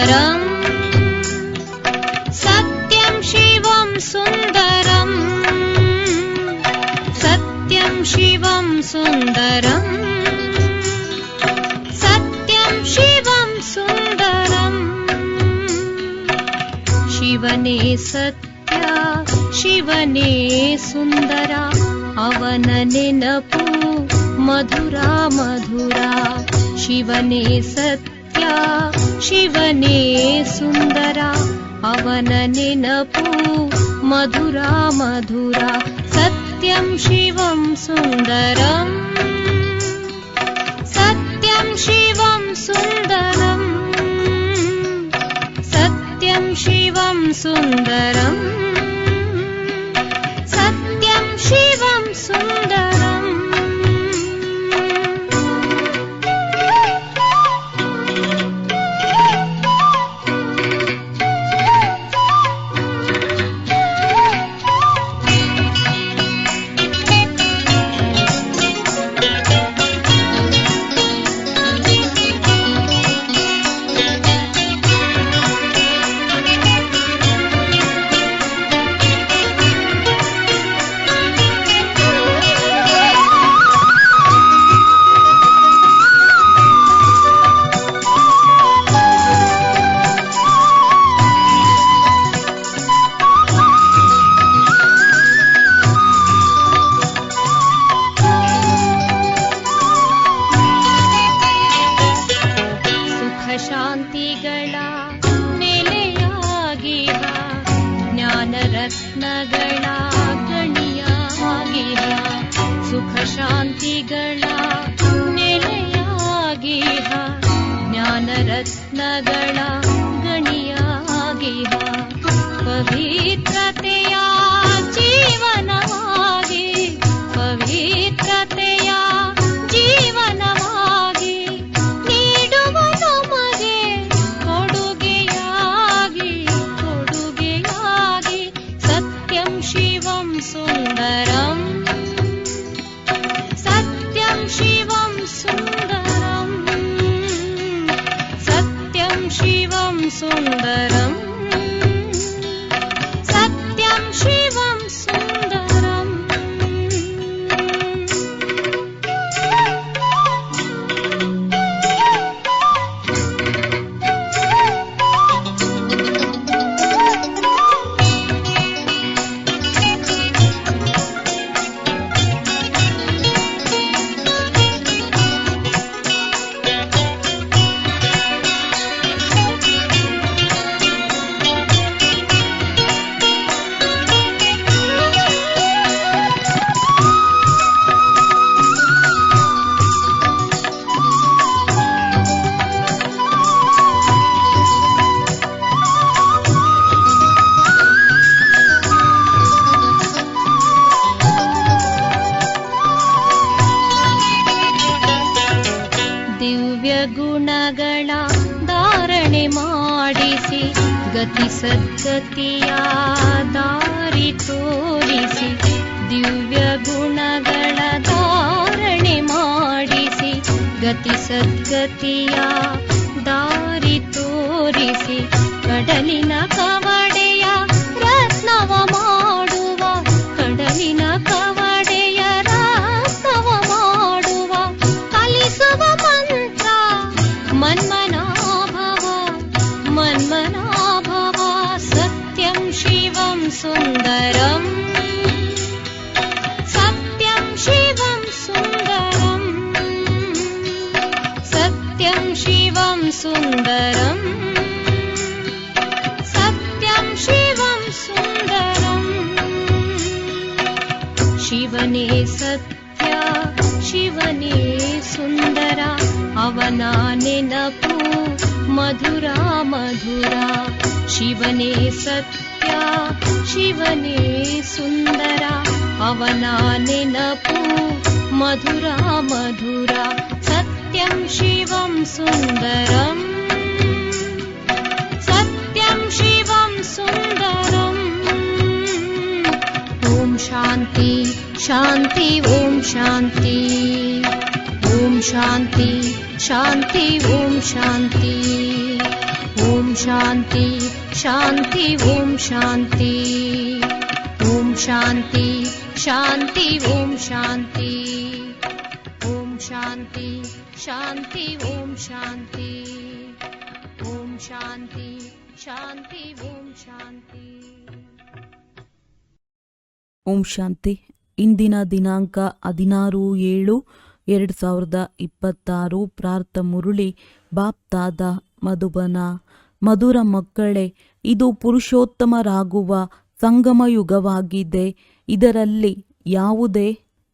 सुन्दरम् सत्यं शिवं सुन्दरम् सत्यं शिवं सुन्दरम् सत्यं शिवं सुन्दरम् शिवने सत्य शिवने सुन्दर ಅವನ ನೆನಪು ಮಧುರ ಮಧುರ ಶಿವನೇ ಸತ್ಯ ಶಿವನೇ ಸುಂದರ ಅವನ ನೆನಪು ಮಧುರ ಮಧುರ ಸತ್ಯಂ ಶಿವಂ ಸುಂದರಂ ಸತ್ಯಂ ಶಿವಂ ಸುಂದರಂ ಸತ್ಯಂ ಶಿವಂ ಸುಂದರಂ सत्यं शिवं सुन्दरम् ರತ್ನಗಳ ಗಣಿಯಾಗಿಹ ಪವಿತ್ರತೆಯ ಜೀವನವಾಗಿ ಪವಿತ್ರತೆಯ ಜೀವನವಾಗಿ ನೀಡುವ ನಮಗೆ ಕೊಡುಗೆಯಾಗಿ ಕೊಡುಗೆಯಾಗಿ ಸತ್ಯಂ ಶಿವಂ ಸುಂದರಂ ಸತ್ಯಂ ಶಿವಂ ಸುಂದರಂ शिवं सुन्दरम् सत्यं शिवं सुन्दरम् ಗುಣಗಳ ಧಾರಣೆ ಮಾಡಿಸಿ ಗತಿ ಸದ್ಗತಿಯ ದಾರಿ ತೋರಿಸಿ ದಿವ್ಯ ಗುಣಗಳ ಧಾರಣೆ ಮಾಡಿಸಿ ಗತಿ ಸದ್ಗತಿಯ ದಾರಿ ತೋರಿಸಿ ಕಡಲಿನ ಕವಡೆಯ ರತ್ನವ ಮಾಡುವ ಕಡಲಿನ ಕವಡೆಯ ರತ್ನವ ಮಾಡುವ ಕಲಿಸುವ मन्मनाभव मन्मनाभव सत्यं शिवं सुन्दरं सत्यं शिवं सुन्दरं सत्यं शिवं सुन्दरं सत्यं शिवं सुन्दरं शिवने सत्य शिवने सुन्दर ಅವನ ನೆನಪು ಮಧುರ ಮಧುರ ಶಿವನೇ ಸತ್ಯ ಶಿವನೇ ಸುಂದರ ಅವನ ನೆನಪು ಮಧುರ ಮಧುರ ಸತ್ಯಂ ಶಿವಂ ಸುಂದರಂ ಸತ್ಯಂ ಶಿವಂ ಸುಂದರಂ ಓಂ ಶಾಂತಿ ಶಾಂತಿ ಓಂ ಶಾಂತಿ ಓಂ ಶಾಂತಿ ಶಾಂತಿ ಓಂ ಶಾಂತಿ ಓಂ ಶಾಂತಿ ಶಾಂತಿ ಓಂ ಶಾಂತಿ ಓಂ ಶಾಂತಿ ಶಾಂತಿ ಓಂ ಶಾಂತಿ ಓಂ ಶಾಂತಿ ಶಾಂತಿ ಓಂ ಶಾಂತಿ ಓಂ ಶಾಂತಿ ಶಾಂತಿ ಓಂ ಶಾಂತಿ. ಓಂ ಶಾಂತಿ. ಇಂದಿನ ದಿನಾಂಕ 16/7/2026. ಪ್ರಾರ್ಥ ಮುರುಳಿ ಬಾಪ್ತಾದ ಮಧುಬನ. ಮಧುರ ಮಕ್ಕಳೇ, ಇದು ಪುರುಷೋತ್ತಮರಾಗುವ ಸಂಗಮ ಯುಗವಾಗಿದೆ. ಇದರಲ್ಲಿ ಯಾವುದೇ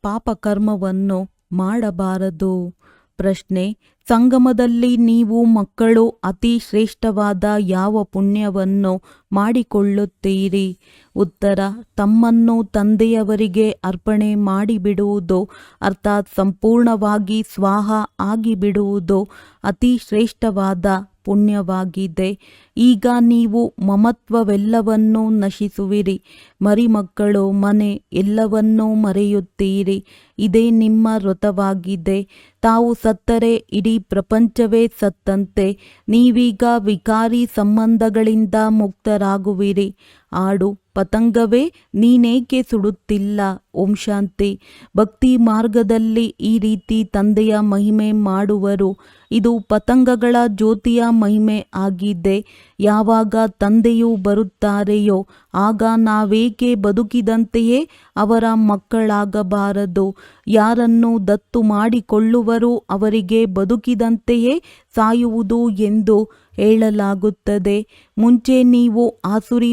ಪಾಪಕರ್ಮವನ್ನು ಮಾಡಬಾರದು. ಪ್ರಶ್ನೆ: ಸಂಗಮದಲ್ಲಿ ನೀವು ಮಕ್ಕಳು ಅತಿ ಶ್ರೇಷ್ಠವಾದ ಯಾವ ಪುಣ್ಯವನ್ನು ಮಾಡಿಕೊಳ್ಳುತ್ತೀರಿ? ಉತ್ತರ: ತಮ್ಮನ್ನು ತಂದೆಯವರಿಗೆ ಅರ್ಪಣೆ ಮಾಡಿಬಿಡುವುದು, ಅರ್ಥಾತ್ ಸಂಪೂರ್ಣವಾಗಿ ಸ್ವಾಹ ಆಗಿಬಿಡುವುದು ಅತಿ ಶ್ರೇಷ್ಠವಾದ ಪುಣ್ಯವಾಗಿದೆ. ಈಗ ನೀವು ಮಮತ್ವವೆಲ್ಲವನ್ನೂ ನಶಿಸುವಿರಿ. ಮರಿಮಕ್ಕಳು ಮನೆ ಎಲ್ಲವನ್ನೂ ಮರೆಯುತ್ತೀರಿ. ಇದೇ ನಿಮ್ಮ ವ್ರತವಾಗಿದೆ. ತಾವು ಸತ್ತರೆ ಇಡೀ ಪ್ರಪಂಚವೇ ಸತ್ತಂತೆ. ನೀವೀಗ ವಿಕಾರಿ ಸಂಬಂಧಗಳಿಂದ ಮುಕ್ತರಾಗುವಿರಿ. ಆಡು ಪತಂಗವೇ, ನೀನೇಕೆ ಸುಡುತ್ತಿಲ್ಲ? ಓಂ ಶಾಂತಿ. ಭಕ್ತಿ ಮಾರ್ಗದಲ್ಲಿ ಈ ರೀತಿ ತಂದೆಯ ಮಹಿಮೆ ಮಾಡುವರು. ಇದು ಪತಂಗಗಳ ಜ್ಯೋತಿಯ ಮಹಿಮೆ ಆಗಿದೆ. ಯಾವಾಗ ತಂದೆಯು ಬರುತ್ತಾರೆಯೋ ಆಗ ನಾವೇಕೆ ಬದುಕಿದಂತೆಯೇ ಅವರ ಮಕ್ಕಳಾಗಬಾರದು? ಯಾರನ್ನು ದತ್ತು ಮಾಡಿಕೊಳ್ಳುವರೋ ಅವರಿಗೆ ಬದುಕಿದಂತೆಯೇ ಸಾಯುವುದು ಎಂದು ಹೇಳಲಾಗುತ್ತದೆ. ಮುಂಚೆ ನೀವು ಆಸುರಿ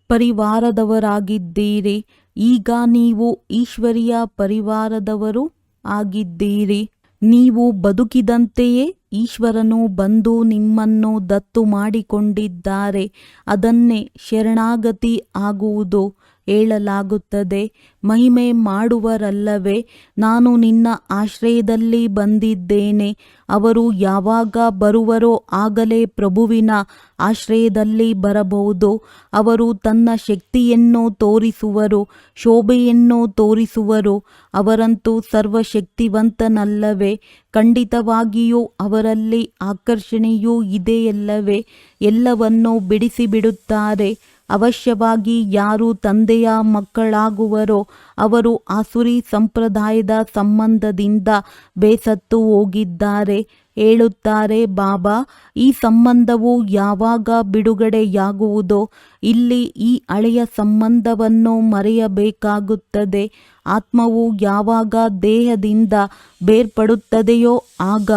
ಪರಿವಾರದವರಾಗಿದ್ದೀರಿ. ಈಗ ನೀವು ಈಶ್ವರೀಯ ಪರಿವಾರದವರು ಆಗಿದ್ದೀರಿ. ನೀವು ಬದುಕಿದಂತೆಯೇ ಈಶ್ವರನು ಬಂದು ನಿಮ್ಮನ್ನು ದತ್ತು ಮಾಡಿಕೊಂಡಿದ್ದಾರೆ. ಅದನ್ನೇ ಶರಣಾಗತಿ ಆಗುವುದು ಹೇಳಲಾಗುತ್ತದೆ. ಮಹಿಮೆ ಮಾಡುವರಲ್ಲವೇ? ನಾನು ನಿನ್ನ ಆಶ್ರಯದಲ್ಲಿ ಬಂದಿದ್ದೇನೆ. ಅವರು ಯಾವಾಗ ಬರುವರೋ ಆಗಲೇ ಪ್ರಭುವಿನ ಆಶ್ರಯದಲ್ಲಿ ಬರಬಹುದು. ಅವರು ತನ್ನ ಶಕ್ತಿಯನ್ನು ತೋರಿಸುವರು, ಶೋಭೆಯನ್ನು ತೋರಿಸುವರು. ಅವರಂತೂ ಸರ್ವಶಕ್ತಿವಂತನಲ್ಲವೇ? ಖಂಡಿತವಾಗಿಯೂ ಅವರಲ್ಲಿ ಆಕರ್ಷಣೆಯೂ ಇದೆಯಲ್ಲವೇ? ಎಲ್ಲವನ್ನೂ ಬಿಡಿಸಿಬಿಡುತ್ತಾರೆ. ಅವಶ್ಯವಾಗಿ ಯಾರು ತಂದೆಯ ಮಕ್ಕಳಾಗುವರೋ ಅವರು ಆಸುರಿ ಸಂಪ್ರದಾಯದ ಸಂಬಂಧದಿಂದ ಬೇಸತ್ತು ಹೋಗಿದ್ದಾರೆ. ಹೇಳುತ್ತಾರೆ ಬಾಬಾ, ಈ ಸಂಬಂಧವು ಯಾವಾಗ ಬಿಡುಗಡೆಯಾಗುವುದೋ? ಇಲ್ಲಿ ಈ ಹಳೆಯ ಸಂಬಂಧವನ್ನು ಮರೆಯಬೇಕಾಗುತ್ತದೆ. ಆತ್ಮವು ಯಾವಾಗ ದೇಹದಿಂದ ಬೇರ್ಪಡುತ್ತದೆಯೋ ಆಗ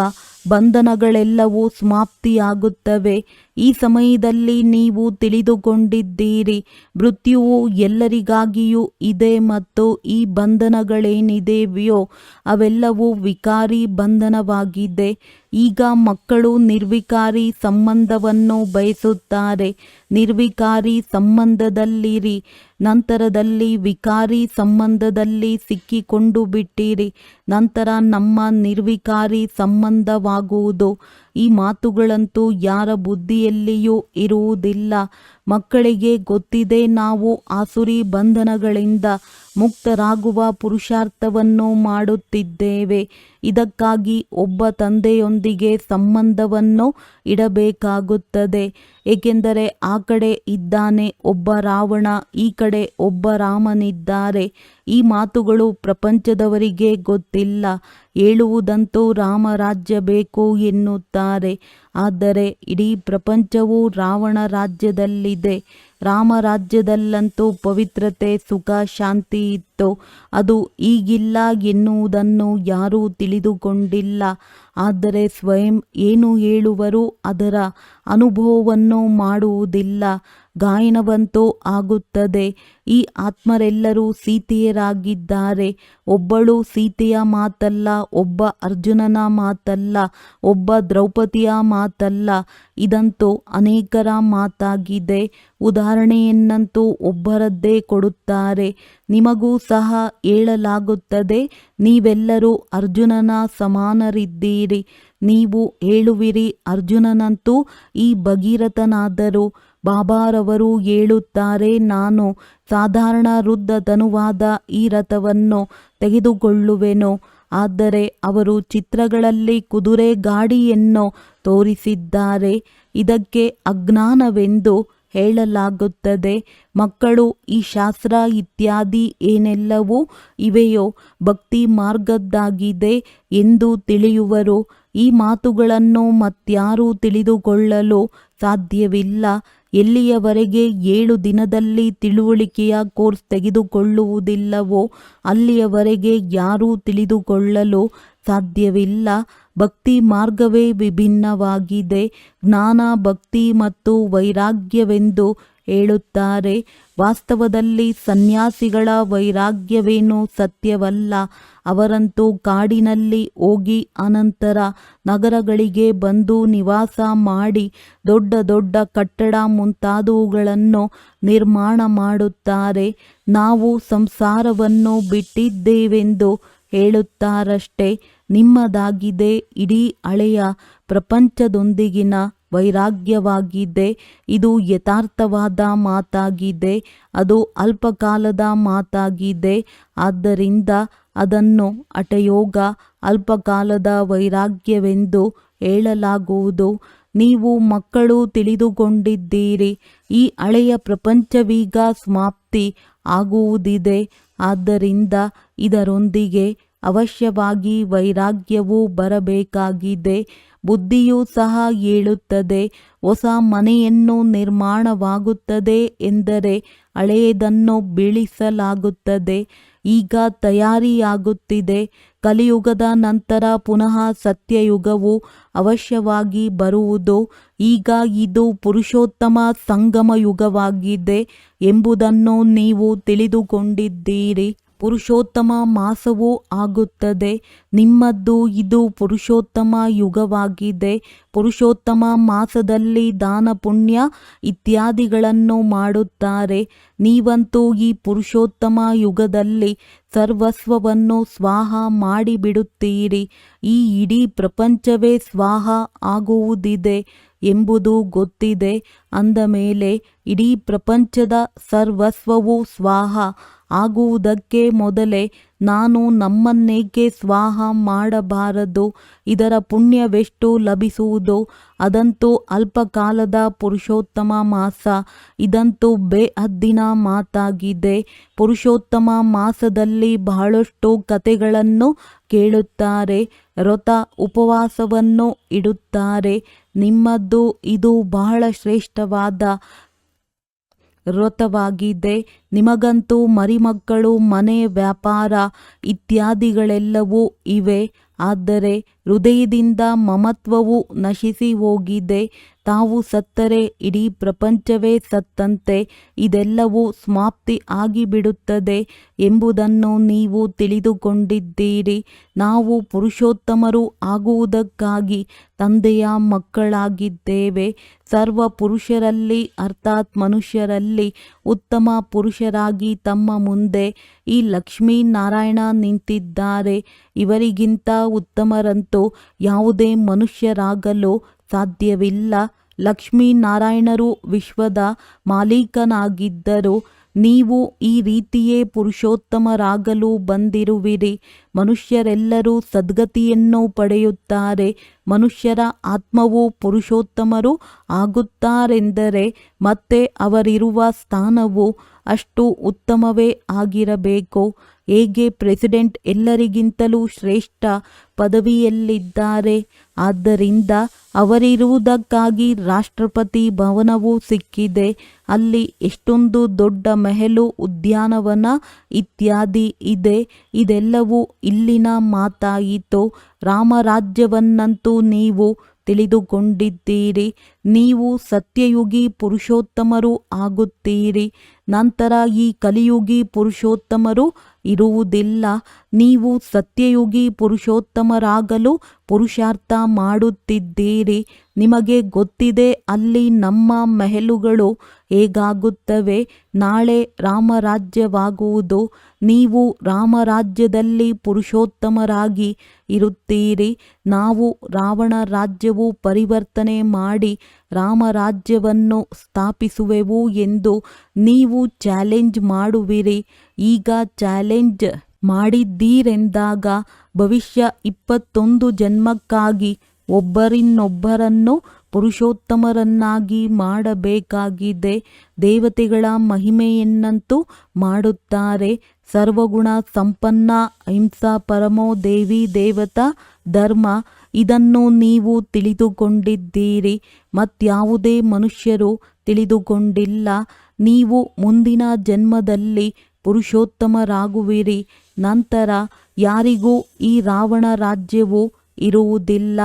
ಬಂಧನಗಳೆಲ್ಲವೂ ಸಮಾಪ್ತಿಯಾಗುತ್ತವೆ. ಈ ಸಮಯದಲ್ಲಿ ನೀವು ತಿಳಿದುಕೊಂಡಿದ್ದೀರಿ, ಮೃತ್ಯುವು ಎಲ್ಲರಿಗಾಗಿಯೂ ಇದೆ ಮತ್ತು ಈ ಬಂಧನಗಳೇನಿದೆಯೋ ಅವೆಲ್ಲವೂ ವಿಕಾರಿ ಬಂಧನವಾಗಿದೆ. ಈಗ ಮಕ್ಕಳು ನಿರ್ವಿಕಾರಿ ಸಂಬಂಧವನ್ನು ಬಯಸುತ್ತಾರೆ. ನಿರ್ವಿಕಾರಿ ಸಂಬಂಧದಲ್ಲಿರಿ. ನಂತರದಲ್ಲಿ ವಿಕಾರಿ ಸಂಬಂಧದಲ್ಲಿ ಸಿಕ್ಕಿಕೊಂಡು ಬಿಟ್ಟಿರಿ. ನಂತರ ನಮ್ಮ ನಿರ್ವಿಕಾರಿ ಸಂಬಂಧವಾಗುವುದು. ಈ ಮಾತುಗಳಂತೂ ಯಾರ ಬುದ್ಧಿಯಲ್ಲಿಯೂ ಇರುವುದಿಲ್ಲ. ಮಕ್ಕಳಿಗೆ ಗೊತ್ತಿದೆ, ನಾವು ಆಸುರಿ ಬಂಧನಗಳಿಂದ ಮುಕ್ತರಾಗುವ ಪುರುಷಾರ್ಥವನ್ನು ಮಾಡುತ್ತಿದ್ದೇವೆ. ಇದಕ್ಕಾಗಿ ಒಬ್ಬ ತಂದೆಯೊಂದಿಗೆ ಸಂಬಂಧವನ್ನು ಇಡಬೇಕಾಗುತ್ತದೆ. ಏಕೆಂದರೆ ಆ ಕಡೆ ಇದ್ದಾನೆ ಒಬ್ಬ ರಾವಣ, ಈ ಕಡೆ ಒಬ್ಬ ರಾಮನಿದ್ದಾರೆ. ಈ ಮಾತುಗಳು ಪ್ರಪಂಚದವರಿಗೆ ಗೊತ್ತಿಲ್ಲ. ಹೇಳುವುದಂತೂ ರಾಮರಾಜ್ಯ ಬೇಕು ಎನ್ನುತ್ತಾರೆ. ಆದರೆ ಇಡೀ ಪ್ರಪಂಚವು ರಾವಣ ರಾಜ್ಯದಲ್ಲಿದೆ. ರಾಮರಾಜ್ಯದಲ್ಲಂತೂ ಪವಿತ್ರತೆ, ಸುಖ, ಶಾಂತಿ ಇತ್ತು. ಅದು ಈಗಿಲ್ಲ ಎನ್ನುವುದನ್ನು ಯಾರೂ ತಿಳಿದುಕೊಂಡಿಲ್ಲ. ಆದರೆ ಸ್ವಯಂ ಏನು ಹೇಳುವರು ಅದರ ಅನುಭವವನ್ನು ಮಾಡುವುದಿಲ್ಲ. ಗಾಯನವಂತೂ ಆಗುತ್ತದೆ. ಈ ಆತ್ಮರೆಲ್ಲರೂ ಸೀತೆಯರಾಗಿದ್ದಾರೆ. ಒಬ್ಬಳು ಸೀತೆಯ ಮಾತಲ್ಲ, ಒಬ್ಬ ಅರ್ಜುನನ ಮಾತಲ್ಲ, ಒಬ್ಬ ದ್ರೌಪದಿಯ ಮಾತಲ್ಲ. ಇದಂತೂ ಅನೇಕರ ಮಾತಾಗಿದೆ. ಉದಾಹರಣೆಯನ್ನಂತೂ ಒಬ್ಬರದ್ದೇ ಕೊಡುತ್ತಾರೆ. ನಿಮಗೂ ಸಹ ಹೇಳಲಾಗುತ್ತದೆ, ನೀವೆಲ್ಲರೂ ಅರ್ಜುನನ ಸಮಾನರಿದ್ದೀರಿ. ನೀವು ಹೇಳುವಿರಿ, ಅರ್ಜುನನಂತೂ ಈ ಭಗೀರಥನಾದರು. ಬಾಬಾರವರು ಹೇಳುತ್ತಾರೆ, ನಾನು ಸಾಧಾರಣ ರುದ್ಧ ತನುವಾದ ಈ ರಥವನ್ನು ತೆಗೆದುಕೊಳ್ಳುವೆನು. ಆದರೆ ಅವರು ಚಿತ್ರಗಳಲ್ಲಿ ಕುದುರೆ ಗಾಡಿಯನ್ನು ತೋರಿಸಿದ್ದಾರೆ. ಇದಕ್ಕೆ ಅಜ್ಞಾನವೆಂದು ಹೇಳಲಾಗುತ್ತದೆ. ಮಕ್ಕಳು ಈ ಶಾಸ್ತ್ರ ಇತ್ಯಾದಿ ಏನೆಲ್ಲವೂ ಇವೆಯೋ ಭಕ್ತಿ ಮಾರ್ಗದ್ದಾಗಿದೆ ಎಂದು ತಿಳಿಯುವರು. ಈ ಮಾತುಗಳನ್ನು ಮತ್ಯಾರೂ ತಿಳಿದುಕೊಳ್ಳಲು ಸಾಧ್ಯವಿಲ್ಲ. ಎಲ್ಲಿಯವರೆಗೆ 7 ದಿನದಲ್ಲಿ ತಿಳುವಳಿಕೆಯ ಕೋರ್ಸ್ ತೆಗೆದುಕೊಳ್ಳುವುದಿಲ್ಲವೋ ಅಲ್ಲಿಯವರೆಗೆ ಯಾರೂ ತಿಳಿದುಕೊಳ್ಳಲು ಸಾಧ್ಯವಿಲ್ಲ. ಭಕ್ತಿ ಮಾರ್ಗವೇ ವಿಭಿನ್ನವಾಗಿದೆ. ಜ್ಞಾನ, ಭಕ್ತಿ ಮತ್ತು ವೈರಾಗ್ಯವೆಂದು ಹೇಳುತ್ತಾರೆ. ವಾಸ್ತವದಲ್ಲಿ ಸನ್ಯಾಸಿಗಳ ವೈರಾಗ್ಯವೇನೂ ಸತ್ಯವಲ್ಲ. ಅವರಂತೂ ಕಾಡಿನಲ್ಲಿ ಹೋಗಿ ಅನಂತರ ನಗರಗಳಿಗೆ ಬಂದು ನಿವಾಸ ಮಾಡಿ ದೊಡ್ಡ ದೊಡ್ಡ ಕಟ್ಟಡ ಮುಂತಾದವುಗಳನ್ನು ನಿರ್ಮಾಣ ಮಾಡುತ್ತಾರೆ. ನಾವು ಸಂಸಾರವನ್ನು ಬಿಟ್ಟಿದ್ದೇವೆಂದು ಹೇಳುತ್ತಾರಷ್ಟೇ. ನಿಮ್ಮದಾಗಿದೆ ಇಡೀ ಹಳೆಯ ಪ್ರಪಂಚದೊಂದಿಗಿನ ವೈರಾಗ್ಯವಾಗಿದೆ. ಇದು ಯಥಾರ್ಥವಾದ ಮಾತಾಗಿದೆ. ಅದು ಅಲ್ಪಕಾಲದ ಮಾತಾಗಿದೆ. ಆದ್ದರಿಂದ ಅದನ್ನು ಹಠಯೋಗ, ಅಲ್ಪಕಾಲದ ವೈರಾಗ್ಯವೆಂದು ಹೇಳಲಾಗುವುದು. ನೀವು ಮಕ್ಕಳು ತಿಳಿದುಕೊಂಡಿದ್ದೀರಿ, ಈ ಹಳೆಯ ಪ್ರಪಂಚವೀಗ ಸಮಾಪ್ತಿ ಆಗುವುದಿದೆ. ಆದ್ದರಿಂದ ಇದರೊಂದಿಗೆ ಅವಶ್ಯವಾಗಿ ವೈರಾಗ್ಯವೂ ಬರಬೇಕಾಗಿದೆ. ಬುದ್ಧಿಯೂ ಸಹ ಹೇಳುತ್ತದೆ, ಹೊಸ ಮನೆಯನ್ನು ನಿರ್ಮಾಣವಾಗುತ್ತದೆ ಎಂದರೆ ಹಳೆಯದನ್ನು ಬೀಳಿಸಲಾಗುತ್ತದೆ. ಈಗ ತಯಾರಿಯಾಗುತ್ತಿದೆ. ಕಲಿಯುಗದ ನಂತರ ಪುನಃ ಸತ್ಯಯುಗವು ಅವಶ್ಯವಾಗಿ ಬರುವುದು. ಈಗ ಇದು ಪುರುಷೋತ್ತಮ ಸಂಗಮ ಯುಗವಾಗಿದೆ ಎಂಬುದನ್ನು ನೀವು ತಿಳಿದುಕೊಂಡಿದ್ದೀರಿ. ಪುರುಷೋತ್ತಮ ಮಾಸವೂ ಆಗುತ್ತದೆ. ನಿಮ್ಮದ್ದು ಇದು ಪುರುಷೋತ್ತಮ ಯುಗವಾಗಿದೆ. ಪುರುಷೋತ್ತಮ ಮಾಸದಲ್ಲಿ ದಾನ, ಪುಣ್ಯ ಇತ್ಯಾದಿಗಳನ್ನು ಮಾಡುತ್ತಾರೆ. ನೀವಂತೂ ಈ ಪುರುಷೋತ್ತಮ ಯುಗದಲ್ಲಿ ಸರ್ವಸ್ವವನ್ನು ಸ್ವಾಹ ಮಾಡಿಬಿಡುತ್ತೀರಿ. ಈ ಇಡೀ ಪ್ರಪಂಚವೇ ಸ್ವಾಹ ಆಗುವುದಿದೆ ಎಂಬುದು ಗೊತ್ತಿದೆ. ಅಂದ ಮೇಲೆ ಇಡೀ ಪ್ರಪಂಚದ ಸರ್ವಸ್ವವು ಸ್ವಾಹ ಆಗುವುದಕ್ಕೆ ಮೊದಲೇ ನಾನು ನಮ್ಮನ್ನೇಕೆ ಸ್ವಾಹ ಮಾಡಬಾರದು? ಇದರ ಪುಣ್ಯವೆಷ್ಟು ಲಭಿಸುವುದು? ಅದಂತೂ ಅಲ್ಪಕಾಲದ ಪುರುಷೋತ್ತಮ ಮಾಸ. ಇದಂತೂ ಬೇಹದ್ದಿನ ಮಾತಾಗಿದೆ. ಪುರುಷೋತ್ತಮ ಮಾಸದಲ್ಲಿ ಬಹಳಷ್ಟು ಕಥೆಗಳನ್ನು ಕೇಳುತ್ತಾರೆ. ವ್ರತ ಉಪವಾಸವನ್ನು ಇಡುತ್ತಾರೆ. ನಿಮ್ಮದ್ದು ಇದು ಬಹಳ ಶ್ರೇಷ್ಠವಾದ ವ್ರತವಾಗಿದೆ. ನಿಮಗಂತೂ ಮರಿಮಕ್ಕಳು, ಮನೆ, ವ್ಯಾಪಾರ ಇತ್ಯಾದಿಗಳೆಲ್ಲವೂ ಇವೆ. ಆದರೆ ಹೃದಯದಿಂದ ಮಮತ್ವವು ನಶಿಸಿ ಹೋಗಿದೆ. ತಾವು ಸತ್ತರೆ ಇಡೀ ಪ್ರಪಂಚವೇ ಸತ್ತಂತೆ. ಇದೆಲ್ಲವೂ ಸಮಾಪ್ತಿ ಆಗಿಬಿಡುತ್ತದೆ ಎಂಬುದನ್ನು ನೀವು ತಿಳಿದುಕೊಂಡಿದ್ದೀರಿ. ನಾವು ಪುರುಷೋತ್ತಮರು ಆಗುವುದಕ್ಕಾಗಿ ತಂದೆಯ ಮಕ್ಕಳಾಗಿದ್ದೇವೆ. ಸರ್ವ ಪುರುಷರಲ್ಲಿ ಅರ್ಥಾತ್ ಮನುಷ್ಯರಲ್ಲಿ ಉತ್ತಮ ಪುರುಷರಾಗಿ ತಮ್ಮ ಮುಂದೆ ಈ ಲಕ್ಷ್ಮೀನಾರಾಯಣ ನಿಂತಿದ್ದಾರೆ. ಇವರಿಗಿಂತ ಉತ್ತಮರಂತೂ ಯಾವುದೇ ಮನುಷ್ಯರಾಗಲು ಸಾಧ್ಯವಿಲ್ಲ. ಲಕ್ಷ್ಮೀನಾರಾಯಣರು ವಿಶ್ವದ ಮಾಲೀಕನಾಗಿದ್ದರು. ನೀವು ಈ ರೀತಿಯೇ ಪುರುಷೋತ್ತಮರಾಗಲು ಬಂದಿರುವಿರಿ. ಮನುಷ್ಯರೆಲ್ಲರೂ ಸದ್ಗತಿಯನ್ನು ಪಡೆಯುತ್ತಾರೆ. ಮನುಷ್ಯರ ಆತ್ಮವು ಪುರುಷೋತ್ತಮರು ಆಗುತ್ತಾರೆಂದರೆ ಮತ್ತೆ ಅವರಿರುವ ಸ್ಥಾನವು ಅಷ್ಟು ಉತ್ತಮವೇ ಆಗಿರಬೇಕು. ಹೇಗೆ ಪ್ರೆಸಿಡೆಂಟ್ ಎಲ್ಲರಿಗಿಂತಲೂ ಶ್ರೇಷ್ಠ ಪದವಿಯಲ್ಲಿದ್ದಾರೆ, ಆದ್ದರಿಂದ ಅವರಿರುವುದಕ್ಕಾಗಿ ರಾಷ್ಟ್ರಪತಿ ಭವನವೂ ಸಿಕ್ಕಿದೆ. ಅಲ್ಲಿ ಎಷ್ಟೊಂದು ದೊಡ್ಡ ಮೆಹಲು, ಉದ್ಯಾನವನ ಇತ್ಯಾದಿ ಇದೆ. ಇದೆಲ್ಲವೂ ಇಲ್ಲಿನ ಮಾತಾಯಿತು. ರಾಮರಾಜ್ಯವನ್ನಂತೂ ನೀವು ತಿಳಿದುಕೊಂಡಿದ್ದೀರಿ. ನೀವು ಸತ್ಯಯುಗಿ ಪುರುಷೋತ್ತಮರು ಆಗುತ್ತೀರಿ. ನಂತರ ಈ ಕಲಿಯುಗಿ ಪುರುಷೋತ್ತಮರು ಇರುವುದಿಲ್ಲ. ನೀವು ಸತ್ಯಯುಗಿ ಪುರುಷೋತ್ತಮರಾಗಲು ಪುರುಷಾರ್ಥ ಮಾಡುತ್ತಿದ್ದೀರಿ. ನಿಮಗೆ ಗೊತ್ತಿದೆ ಅಲ್ಲಿ ನಮ್ಮ ಮೆಹಲುಗಳು ಹೇಗಾಗುತ್ತವೆ. ನಾಳೆ ರಾಮರಾಜ್ಯವಾಗುವುದು. ನೀವು ರಾಮರಾಜ್ಯದಲ್ಲಿ ಪುರುಷೋತ್ತಮರಾಗಿ ಇರುತ್ತೀರಿ. ನಾವು ರಾವಣ ರಾಜ್ಯವು ಪರಿವರ್ತನೆ ಮಾಡಿ ರಾಮರಾಜ್ಯವನ್ನು ಸ್ಥಾಪಿಸುವೆವು ಎಂದು ನೀವು ಚಾಲೆಂಜ್ ಮಾಡುವಿರಿ. ಈಗ ಚಾಲೆಂಜ್ ಮಾಡಿದ್ದೀರೆಂದಾಗ ಭವಿಷ್ಯ 21 ಜನ್ಮಕ್ಕಾಗಿ ಒಬ್ಬರಿನ್ನೊಬ್ಬರನ್ನು ಪುರುಷೋತ್ತಮರನ್ನಾಗಿ ಮಾಡಬೇಕಾಗಿದೆ. ದೇವತೆಗಳ ಮಹಿಮೆಯನ್ನಂತೂ ಮಾಡುತ್ತಾರೆ. ಸರ್ವಗುಣ ಸಂಪನ್ನ ಅಹಿಂಸಾ ಪರಮೋ ದೇವಿ ದೇವತಾ ಧರ್ಮ, ಇದನ್ನು ನೀವು ತಿಳಿದುಕೊಂಡಿದ್ದೀರಿ. ಮತ್ಯಾವುದೇ ಮನುಷ್ಯರು ತಿಳಿದುಕೊಂಡಿಲ್ಲ. ನೀವು ಮುಂದಿನ ಜನ್ಮದಲ್ಲಿ ಪುರುಷೋತ್ತಮರಾಗುವಿರಿ. ನಂತರ ಯಾರಿಗೂ ಈ ರಾವಣ ರಾಜ್ಯವು ಇರುವುದಿಲ್ಲ.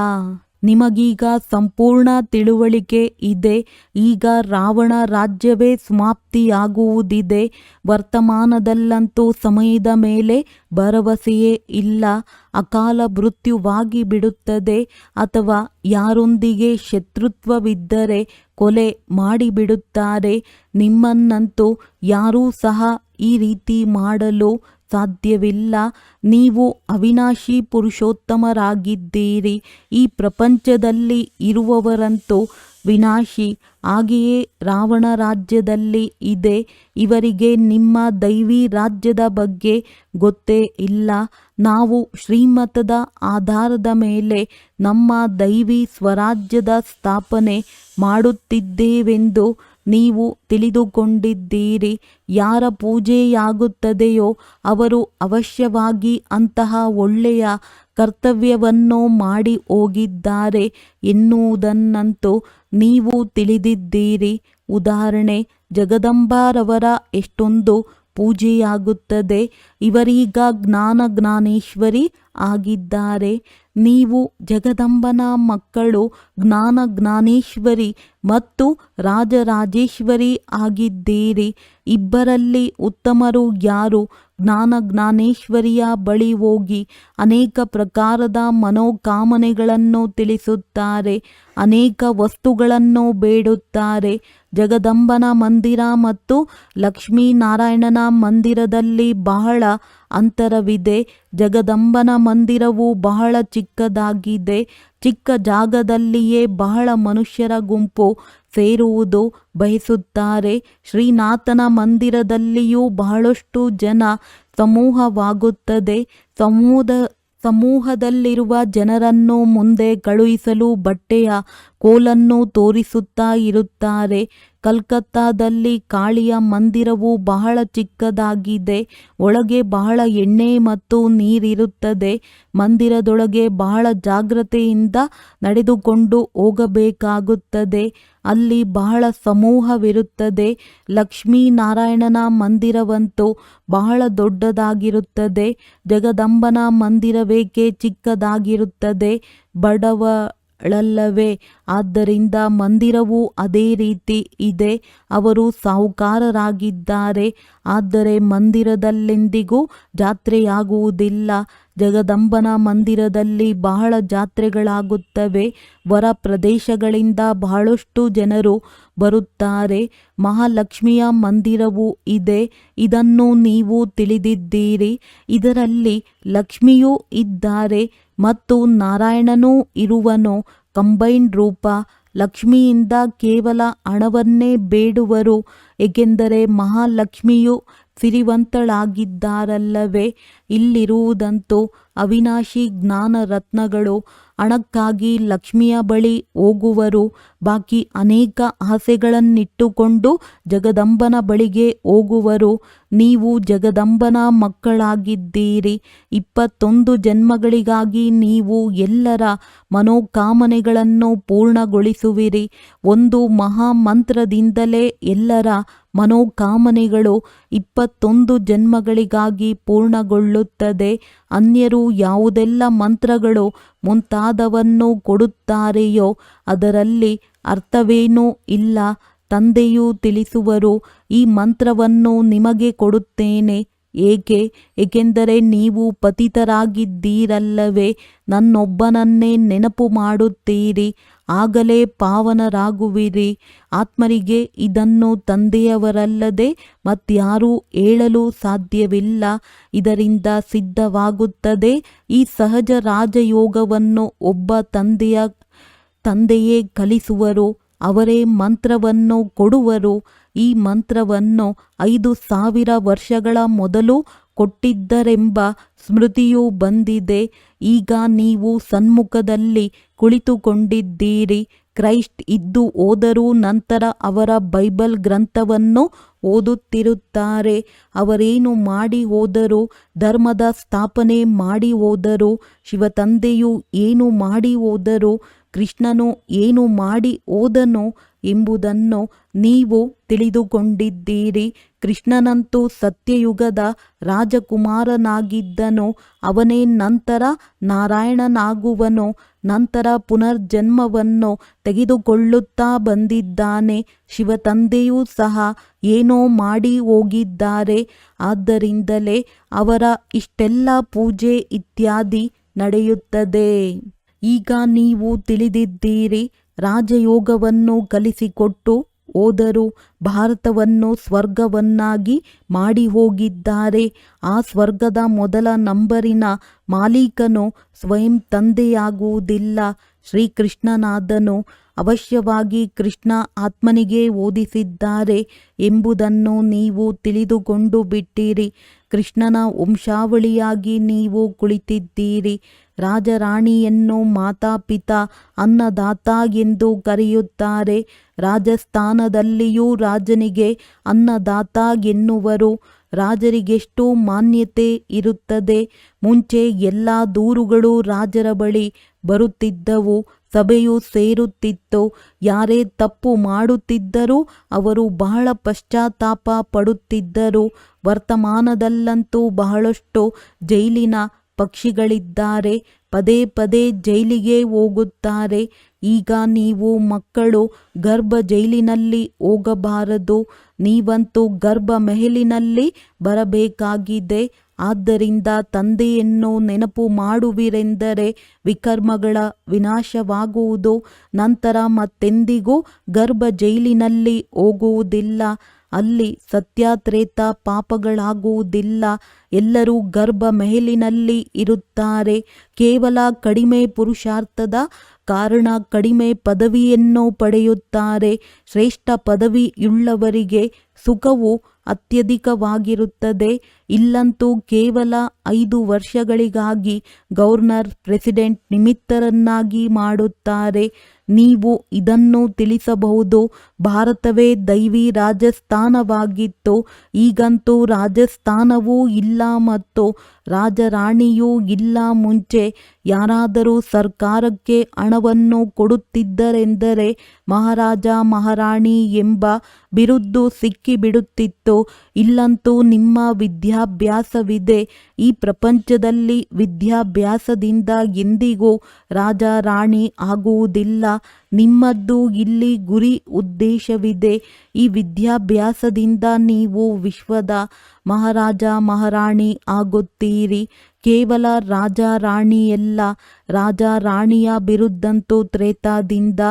ನಿಮಗೀಗ ಸಂಪೂರ್ಣ ತಿಳುವಳಿಕೆ ಇದೆ. ಈಗ ರಾವಣ ರಾಜ್ಯವೇ ಸಮಾಪ್ತಿಯಾಗುವುದಿದೆ. ವರ್ತಮಾನದಲ್ಲಂತೂ ಸಮಯದ ಮೇಲೆ ಭರವಸೆಯೇ ಇಲ್ಲ. ಅಕಾಲ ಮೃತ್ಯುವಾಗಿ ಬಿಡುತ್ತದೆ, ಅಥವಾ ಯಾರೊಂದಿಗೆ ಶತ್ರುತ್ವವಿದ್ದರೆ ಕೊಲೆ ಮಾಡಿಬಿಡುತ್ತಾರೆ. ನಿಮ್ಮನ್ನಂತೂ ಯಾರೂ ಸಹ ಈ ರೀತಿ ಮಾಡಲು ಸಾಧ್ಯವಿಲ್ಲ. ನೀವು ಅವಿನಾಶಿ ಪುರುಷೋತ್ತಮರಾಗಿದ್ದೀರಿ. ಈ ಪ್ರಪಂಚದಲ್ಲಿ ಇರುವವರಂತೂ ವಿನಾಶಿ. ಹಾಗೆಯೇ ರಾವಣ ರಾಜ್ಯದಲ್ಲಿ ಇದೆ. ಇವರಿಗೆ ನಿಮ್ಮ ದೈವಿ ರಾಜ್ಯದ ಬಗ್ಗೆ ಗೊತ್ತೇ ಇಲ್ಲ. ನಾವು ಶ್ರೀಮತದ ಆಧಾರದ ಮೇಲೆ ನಮ್ಮ ದೈವಿ ಸ್ವರಾಜ್ಯದ ಸ್ಥಾಪನೆ ಮಾಡುತ್ತಿದ್ದೇವೆಂದು ನೀವು ತಿಳಿದುಕೊಂಡಿದ್ದೀರಿ. ಯಾರ ಪೂಜೆಯಾಗುತ್ತದೆಯೋ ಅವರು ಅವಶ್ಯವಾಗಿ ಅಂತಹ ಒಳ್ಳೆಯ ಕರ್ತವ್ಯವನ್ನು ಮಾಡಿ ಹೋಗಿದ್ದಾರೆ ಎನ್ನುವುದನ್ನಂತೂ ನೀವು ತಿಳಿದಿದ್ದೀರಿ. ಉದಾಹರಣೆ, ಜಗದಂಬಾರವರ ಎಷ್ಟೊಂದು ಪೂಜೆಯಾಗುತ್ತದೆ. ಇವರೀಗ ಜ್ಞಾನೇಶ್ವರಿ ಆಗಿದ್ದಾರೆ. ನೀವು ಜಗದಂಬನ ಮಕ್ಕಳು ಜ್ಞಾನೇಶ್ವರಿ ಮತ್ತು ರಾಜರಾಜೇಶ್ವರಿ ಆಗಿದ್ದೀರಿ. ಇಬ್ಬರಲ್ಲಿ ಉತ್ತಮರು ಯಾರು? ಜ್ಞಾನೇಶ್ವರಿಯ ಬಳಿ ಹೋಗಿ ಅನೇಕ ಪ್ರಕಾರದ ಮನೋಕಾಮನೆಗಳನ್ನು ತಿಳಿಸುತ್ತಾರೆ, ಅನೇಕ ವಸ್ತುಗಳನ್ನು ಬೇಡುತ್ತಾರೆ. ಜಗದಂಬನ ಮಂದಿರ ಮತ್ತು ಲಕ್ಷ್ಮೀನಾರಾಯಣನ ಮಂದಿರದಲ್ಲಿ ಬಹಳ ಅಂತರವಿದೆ. ಜಗದಂಬನ ಮಂದಿರವು ಬಹಳ ಚಿಕ್ಕದಾಗಿದೆ. ಚಿಕ್ಕ ಜಾಗದಲ್ಲಿಯೇ ಬಹಳ ಮನುಷ್ಯರ ಗುಂಪು ಸೇರುವುದು ಬಯಸುತ್ತಾರೆ. ಶ್ರೀನಾಥನ ಮಂದಿರದಲ್ಲಿಯೂ ಬಹಳಷ್ಟು ಜನ ಸಮೂಹವಾಗುತ್ತದೆ. ಸಮೂಹದಲ್ಲಿರುವ ಜನರನ್ನು ಮುಂದೆ ಕಳುಹಿಸಲು ಬಟ್ಟೆಯ ಕೋಲನ್ನು ತೋರಿಸುತ್ತಾ ಇರುತ್ತಾರೆ. ಕಲ್ಕತ್ತಾದಲ್ಲಿ ಕಾಳಿಯ ಮಂದಿರವು ಬಹಳ ಚಿಕ್ಕದಾಗಿದೆ. ಒಳಗೆ ಬಹಳ ಎಣ್ಣೆ ಮತ್ತು ನೀರಿರುತ್ತದೆ. ಮಂದಿರದೊಳಗೆ ಬಹಳ ಜಾಗ್ರತೆಯಿಂದ ನಡೆದುಕೊಂಡು ಹೋಗಬೇಕಾಗುತ್ತದೆ. ಅಲ್ಲಿ ಬಹಳ ಸಮೂಹವಿರುತ್ತದೆ. ಲಕ್ಷ್ಮೀನಾರಾಯಣನ ಮಂದಿರವಂತೂ ಬಹಳ ದೊಡ್ಡದಾಗಿರುತ್ತದೆ. ಜಗದಂಬನ ಮಂದಿರವೇಕೆ ಚಿಕ್ಕದಾಗಿರುತ್ತದೆ? ಬಡವಳಲ್ಲವೇ? ಆದ್ದರಿಂದ ಮಂದಿರವೂ ಅದೇ ರೀತಿ ಇದೆ. ಅವರು ಸಾಹುಕಾರರಾಗಿದ್ದಾರೆ. ಆದರೆ ಮಂದಿರದಲ್ಲೆಂದಿಗೂ ಜಾತ್ರೆಯಾಗುವುದಿಲ್ಲ. ಜಗದಂಬನ ಮಂದಿರದಲ್ಲಿ ಬಹಳ ಜಾತ್ರೆಗಳಾಗುತ್ತವೆ. ಹೊರ ಪ್ರದೇಶಗಳಿಂದ ಬಹಳಷ್ಟು ಜನರು ಬರುತ್ತಾರೆ. ಮಹಾಲಕ್ಷ್ಮಿಯ ಮಂದಿರವೂ ಇದೆ. ಇದನ್ನು ನೀವು ತಿಳಿದಿದ್ದೀರಿ. ಇದರಲ್ಲಿ ಲಕ್ಷ್ಮಿಯೂ ಇದ್ದಾರೆ ಮತ್ತು ನಾರಾಯಣನೂ ಇರುವನು. ಕಂಬೈನ್ ರೂಪ. ಲಕ್ಷ್ಮಿಯಿಂದ ಕೇವಲ ಹಣವನ್ನೇ ಬೇಡುವರು, ಏಕೆಂದರೆ ಮಹಾಲಕ್ಷ್ಮಿಯು ಸಿರಿವಂತಳಾಗಿದ್ದಾರಲ್ಲವೇ. ಇಲ್ಲಿರುವುದಂತೂ ಅವಿನಾಶಿ ಜ್ಞಾನ ರತ್ನಗಳು. ಹಣಕ್ಕಾಗಿ ಲಕ್ಷ್ಮಿಯ ಬಳಿ ಹೋಗುವರು. ಬಾಕಿ ಅನೇಕ ಆಸೆಗಳನ್ನಿಟ್ಟುಕೊಂಡು ಜಗದಂಬನ ಬಳಿಗೆ ಹೋಗುವರು. ನೀವು ಜಗದಂಬನ ಮಕ್ಕಳಾಗಿದ್ದೀರಿ. 21 ಜನ್ಮಗಳಿಗಾಗಿ ನೀವು ಎಲ್ಲರ ಮನೋಕಾಮನೆಗಳನ್ನು ಪೂರ್ಣಗೊಳಿಸುವಿರಿ. ಒಂದು ಮಹಾಮಂತ್ರದಿಂದಲೇ ಎಲ್ಲರ ಮನೋಕಾಮನೆಗಳು 21 ಜನ್ಮಗಳಿಗಾಗಿ ಪೂರ್ಣಗೊಳ್ಳುತ್ತದೆ. ಅನ್ಯರು ಯಾವುದೆಲ್ಲ ಮಂತ್ರಗಳು ಮುಂತಾದವನ್ನು ಕೊಡುತ್ತಾರೆಯೋ ಅದರಲ್ಲಿ ಅರ್ಥವೇನೂ ಇಲ್ಲ. ತಂದೆಯು ತಿಳಿಸುವರು, ಈ ಮಂತ್ರವನ್ನು ನಿಮಗೆ ಕೊಡುತ್ತೇನೆ. ಏಕೆಂದರೆ ನೀವು ಪತಿತರಾಗಿದ್ದೀರಲ್ಲವೇ. ನನ್ನೊಬ್ಬನನ್ನೇ ನೆನಪು ಮಾಡುತ್ತೀರಿ, ಆಗಲೇ ಪಾವನರಾಗುವಿರಿ. ಆತ್ಮರಿಗೆ ಇದನ್ನು ತಂದೆಯವರಲ್ಲದೆ ಮತ್ಯಾರೂ ಹೇಳಲು ಸಾಧ್ಯವಿಲ್ಲ. ಇದರಿಂದ ಸಿದ್ಧವಾಗುತ್ತದೆ. ಈ ಸಹಜ ರಾಜಯೋಗವನ್ನು ಒಬ್ಬ ತಂದೆಯೇ ಕಲಿಸುವರು. ಅವರೇ ಮಂತ್ರವನ್ನು ಕೊಡುವರು. ಈ ಮಂತ್ರವನ್ನು 5000 ವರ್ಷಗಳ ಮೊದಲು ಕೊಟ್ಟಿದ್ದರೆಂಬ ಸ್ಮೃತಿಯೂ ಬಂದಿದೆ. ಈಗ ನೀವು ಸನ್ಮುಖದಲ್ಲಿ ಕುಳಿತುಕೊಂಡಿದ್ದೀರಿ. ಕ್ರೈಸ್ಟ್ ಇದ್ದು ಹೋದರೂ ನಂತರ ಅವರ ಬೈಬಲ್ ಗ್ರಂಥವನ್ನು ಓದುತ್ತಿರುತ್ತಾರೆ. ಅವರೇನು ಮಾಡಿ ಹೋದರು, ಧರ್ಮದ ಸ್ಥಾಪನೆ ಮಾಡಿ ಹೋದರು, ಶಿವತಂದೆಯು ಏನು ಮಾಡಿ ಹೋದರು, ಕೃಷ್ಣನು ಏನು ಮಾಡಿ ಹೋದನು ಎಂಬುದನ್ನು ನೀವು ತಿಳಿದುಕೊಂಡಿದ್ದೀರಿ. ಕೃಷ್ಣನಂತೂ ಸತ್ಯಯುಗದ ರಾಜಕುಮಾರನಾಗಿದ್ದನು. ಅವನೇ ನಂತರ ನಾರಾಯಣನಾಗುವನು. ನಂತರ ಪುನರ್ಜನ್ಮವನ್ನು ತೆಗೆದುಕೊಳ್ಳುತ್ತಾ ಬಂದಿದ್ದಾನೆ. ಶಿವತಂದೆಯೂ ಸಹ ಏನೋ ಮಾಡಿ ಹೋಗಿದ್ದಾರೆ. ಆದ್ದರಿಂದಲೇ ಅವರ ಇಷ್ಟೆಲ್ಲ ಪೂಜೆ ಇತ್ಯಾದಿ ನಡೆಯುತ್ತದೆ. ಈಗ ನೀವು ತಿಳಿದಿದ್ದೀರಿ. ರಾಜಯೋಗವನ್ನು ಕಲಿಸಿಕೊಟ್ಟು ಹೋದರು. ಭಾರತವನ್ನು ಸ್ವರ್ಗವನ್ನಾಗಿ ಮಾಡಿ ಹೋಗಿದ್ದಾರೆ. ಆ ಸ್ವರ್ಗದ ಮೊದಲ ನಂಬರಿನ ಮಾಲೀಕನು ಸ್ವಯಂ ತಂದೆಯಾಗುವುದಿಲ್ಲ, ಶ್ರೀಕೃಷ್ಣನಾದನು. ಅವಶ್ಯವಾಗಿ ಕೃಷ್ಣ ಆತ್ಮನಿಗೆ ಓದಿಸಿದ್ದಾರೆ ಎಂಬುದನ್ನು ನೀವು ತಿಳಿದುಕೊಂಡು ಬಿಟ್ಟಿರಿ. ಕೃಷ್ಣನ ವಂಶಾವಳಿಯಾಗಿ ನೀವು ಕುಳಿತಿದ್ದೀರಿ. ರಾಜರಾಣಿಯನ್ನು ಮಾತಾಪಿತಾ ಅನ್ನದಾತ ಎಂದು ಕರೆಯುತ್ತಾರೆ. ರಾಜಸ್ಥಾನದಲ್ಲಿಯೂ ರಾಜನಿಗೆ ಅನ್ನದಾತ ಎನ್ನುವರು. ರಾಜರಿಗೆಷ್ಟು ಮಾನ್ಯತೆ ಇರುತ್ತದೆ. ಮುಂಚೆ ಎಲ್ಲ ದೂರುಗಳು ರಾಜರ ಬಳಿ ಬರುತ್ತಿದ್ದವು. ಸಭೆಯು ಸೇರುತ್ತಿತ್ತು. ಯಾರೇ ತಪ್ಪು ಮಾಡುತ್ತಿದ್ದರೂ ಅವರು ಬಹಳ ಪಶ್ಚಾತ್ತಾಪ ಪಡುತ್ತಿದ್ದರು. ವರ್ತಮಾನದಲ್ಲಂತೂ ಬಹಳಷ್ಟು ಜೈಲಿನ ಪಕ್ಷಿಗಳಿದ್ದಾರೆ. ಪದೇ ಪದೇ ಜೈಲಿಗೆ ಹೋಗುತ್ತಾರೆ. ಈಗ ನೀವು ಮಕ್ಕಳು ಗರ್ಭ ಜೈಲಿನಲ್ಲಿ ಹೋಗಬಾರದು. ನೀವಂತೂ ಗರ್ಭ ಮೆಹಲಿನಲ್ಲಿ ಬರಬೇಕಾಗಿದೆ. ಆದ್ದರಿಂದ ತಂದೆಯನ್ನು ನೆನಪು ಮಾಡುವಿರೆಂದರೆ ವಿಕರ್ಮಗಳ ವಿನಾಶವಾಗುವುದು. ನಂತರ ಮತ್ತೆಂದಿಗೂ ಗರ್ಭ ಜೈಲಿನಲ್ಲಿ ಹೋಗುವುದಿಲ್ಲ. ಅಲ್ಲಿ ಸತ್ಯಾತ್ರೇತ ಪಾಪಗಳಾಗುವುದಿಲ್ಲ. ಎಲ್ಲರೂ ಗರ್ಭ ಮೆಹಲಿನಲ್ಲಿ ಇರುತ್ತಾರೆ. ಕೇವಲ ಕಡಿಮೆ ಪುರುಷಾರ್ಥದ ಕಾರಣ ಕಡಿಮೆ ಪದವಿಯನ್ನು ಪಡೆಯುತ್ತಾರೆ. ಶ್ರೇಷ್ಠ ಪದವಿಯುಳ್ಳವರಿಗೆ ಸುಖವು ಅತ್ಯಧಿಕವಾಗಿರುತ್ತದೆ. ಇಲ್ಲಂತೂ ಕೇವಲ 5 ವರ್ಷಗಳಿಗಾಗಿ ಗವರ್ನರ್ ಪ್ರೆಸಿಡೆಂಟ್ ನಿಮಿತ್ತರನ್ನಾಗಿ ಮಾಡುತ್ತಾರೆ. ನೀವು ಇದನ್ನು ತಿಳಿಸಬಹುದು. ಭಾರತವೇ ದೈವಿ ರಾಜಸ್ಥಾನವಾಗಿತ್ತು. ಈಗಂತೂ ರಾಜಸ್ಥಾನವೂ ಇಲ್ಲ ಮತ್ತು ರಾಜರಾಣಿಯೂ ಇಲ್ಲ. ಮುಂಚೆ ಯಾರಾದರೂ ಸರ್ಕಾರಕ್ಕೆ ಹಣವನ್ನು ಕೊಡುತ್ತಿದ್ದರೆಂದರೆ ಮಹಾರಾಜ ಮಹಾರಾಣಿ ಎಂಬ ಬಿರುದು ಸಿಕ್ಕಿಬಿಡುತ್ತಿತ್ತು. ಇಲ್ಲಂತೂ ನಿಮ್ಮ ವಿದ್ಯಾಭ್ಯಾಸವಿದೆ. ಈ ಪ್ರಪಂಚದಲ್ಲಿ ವಿದ್ಯಾಭ್ಯಾಸದಿಂದ ಎಂದಿಗೂ ರಾಜ ರಾಣಿ ಆಗುವುದಿಲ್ಲ. ನಿಮ್ಮದ್ದು ಇಲ್ಲಿ ಗುರಿ ಉದ್ದೇಶವಿದೆ. ಈ ವಿದ್ಯಾಭ್ಯಾಸದಿಂದ ನೀವು ವಿಶ್ವದ ಮಹಾರಾಜ ಮಹಾರಾಣಿ ಆಗುತ್ತೀರಿ. ಕೇವಲ ರಾಜ ರಾಣಿಯಲ್ಲ. ರಾಜ ರಾಣಿಯ ಬಿರುದಂತೂ ತ್ರೇತಾದಿಂದ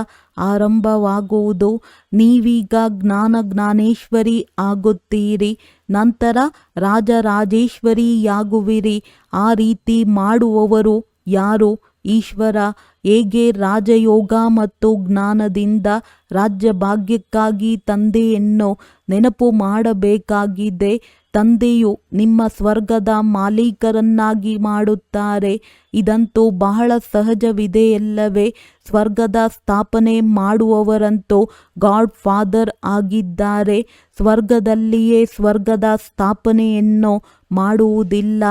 ಆರಂಭವಾಗುವುದು. ನೀವೀಗ ಜ್ಞಾನೇಶ್ವರಿ ಆಗುತ್ತೀರಿ. ನಂತರ ರಾಜರಾಜೇಶ್ವರಿಯಾಗುವಿರಿ. ಆ ರೀತಿ ಮಾಡುವವರು ಯಾರು? ಈಶ್ವರ. ಹೇಗೆ ರಾಜಯೋಗ ಮತ್ತು ಜ್ಞಾನದಿಂದ ರಾಜ್ಯಭಾಗ್ಯಕ್ಕಾಗಿ ತಂದೆಯನ್ನು ನೆನಪು ಮಾಡಬೇಕಾಗಿದೆ. ತಂದೆಯು ನಿಮ್ಮ ಸ್ವರ್ಗದ ಮಾಲೀಕರನ್ನಾಗಿ ಮಾಡುತ್ತಾರೆ. ಇದಂತೂ ಬಹಳ ಸಹಜವಿದೆಯಲ್ಲವೇ? ಸ್ವರ್ಗದ ಸ್ಥಾಪನೆ ಮಾಡುವವರಂತೂ ಗಾಡ್ ಫಾದರ್ ಆಗಿದ್ದಾರೆ. ಸ್ವರ್ಗದಲ್ಲಿಯೇ ಸ್ವರ್ಗದ ಸ್ಥಾಪನೆಯನ್ನು ಮಾಡುವುದಿಲ್ಲ.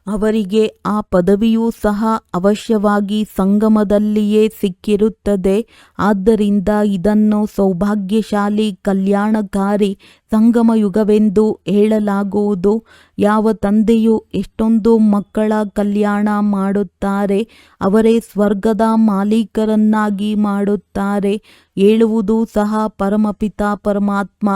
ಅವರಿಗೆ ಆ ಪದವಿಯೂ ಸಹ ಅವಶ್ಯವಾಗಿ ಸಂಗಮದಲ್ಲಿಯೇ ಸಿಕ್ಕಿರುತ್ತದೆ. ಆದ್ದರಿಂದ ಇದನ್ನು ಸೌಭಾಗ್ಯಶಾಲಿ ಕಲ್ಯಾಣಕಾರಿ ಸಂಗಮ ಯುಗವೆಂದು ಹೇಳಲಾಗುವುದು. ಯಾವ ತಂದೆಯು ಎಷ್ಟೊಂದು ಮಕ್ಕಳ ಕಲ್ಯಾಣ ಮಾಡುತ್ತಾರೆ, ಅವರೇ ಸ್ವರ್ಗದ ಮಾಲೀಕರನ್ನಾಗಿ ಮಾಡುತ್ತಾರೆ. ಹೇಳುವುದು ಸಹ ಪರಮಪಿತ ಪರಮಾತ್ಮ